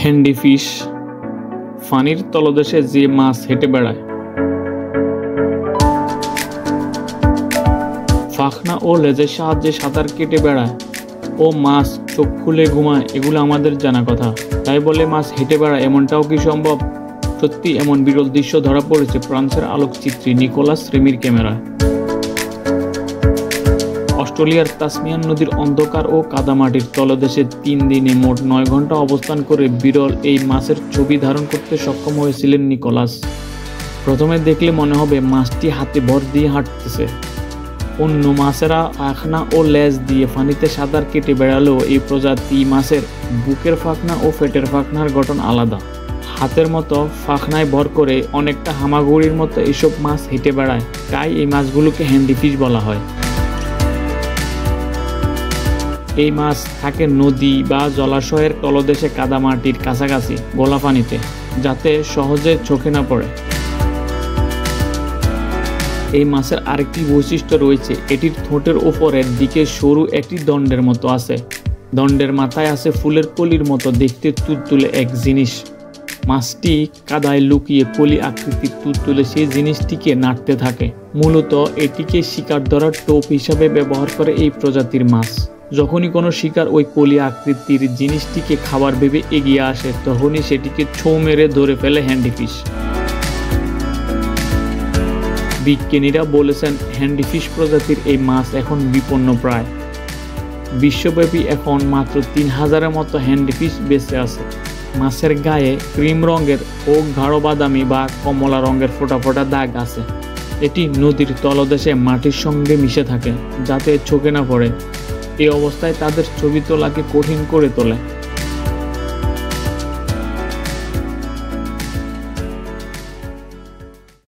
Handy fish পানির তলদেশে যে মাছ হেঁটে বেড়ায়, পাখনা ও লেজের সাহায্যে সাঁতার কেটে বেড়ায় ও মাছ চোখ খুলে ঘুমায়, এগুলো আমাদের জানা কথা। তাই বলে মাছ হেঁটে বেড়ায় এমনটাও কি সম্ভব? সত্যি এমন বিরল দৃশ্য ধরা পড়েছে ফ্রান্সের আলোকচিত্রী নিকোলাস রেমির ক্যামেরায়। অস্ট্রেলিয়ার তাসমানিয়ান নদীর অন্ধকার ও কাদামাটির তলদেশে 3 দিনে মোট 9 ঘন্টা অবস্থান করে বিরল এই মাছের ছবি ধারণ করতে সক্ষম হয়েছিলেন নিকোলাস। প্রথমে দেখলে মনে হবে মাছটি হাতে ভর দিয়ে হাঁটতেছে। অন্য মাছেরা পাখনা ও লেজ দিয়ে পানিতে সাঁতার কেটে বেড়ালেও এই প্রজাতি মাছের বুকের পাখনা ও পেটের পাখনার গঠন আলাদা। হাতের মতো পাখনায় ভর করে অনেকটা হামাগুড়ির মতো এইসব মাছ হেঁটে বেড়ায়, তাই এই মাছগুলোকে হ্যান্ডি ফিশ বলা হয়। এই মাছ থাকে নদী বা জলাশয়ের তলদেশে কাদামাটির কাছাকাছি গোলা পানিতে, যাতে সহজে চোখে না পড়ে। এই মাছের আরেকটি বৈশিষ্ট্য রয়েছে, এটির ঠোঁটের ওপরের দিকে সরু একটি দণ্ডের মতো আছে। দণ্ডের মাথায় আছে ফুলের কলির মতো দেখতে তুলতুলে এক জিনিস। মাছটি কাদায় লুকিয়ে কলি আকৃতির তুলতুলে সেই জিনিসটিকে নাড়তে থাকে। মূলত এটিকে শিকার ধরার টোপ হিসাবে ব্যবহার করে এই প্রজাতির মাছ। যখনই কোনো শিকার ওই কলি আকৃতির জিনিসটিকে খাবার ভেবে এগিয়ে আসে, তখনই সেটিকে ছোঁ মেরে ধরে ফেলে হ্যান্ডি ফিশ। বিজ্ঞানীরা বলেছেন হ্যান্ডি ফিশ প্রজাতির এই মাছ এখন বিপন্ন প্রায়। বিশ্বব্যাপী এখন মাত্র 3000-এর মতো হ্যান্ডি ফিশ বেঁচে আছে। মাছের গায়ে ক্রিম রঙের ও গাঢ় বাদামি বা কমলা রঙের ফোঁটা ফোঁটা দাগ আছে। এটি নদীর তলদেশে মাটির সঙ্গে মিশে থাকে, যাতে চোখে না পড়ে। এই অবস্থায় তাদের ছবি তোলাকে কঠিন করে তোলে।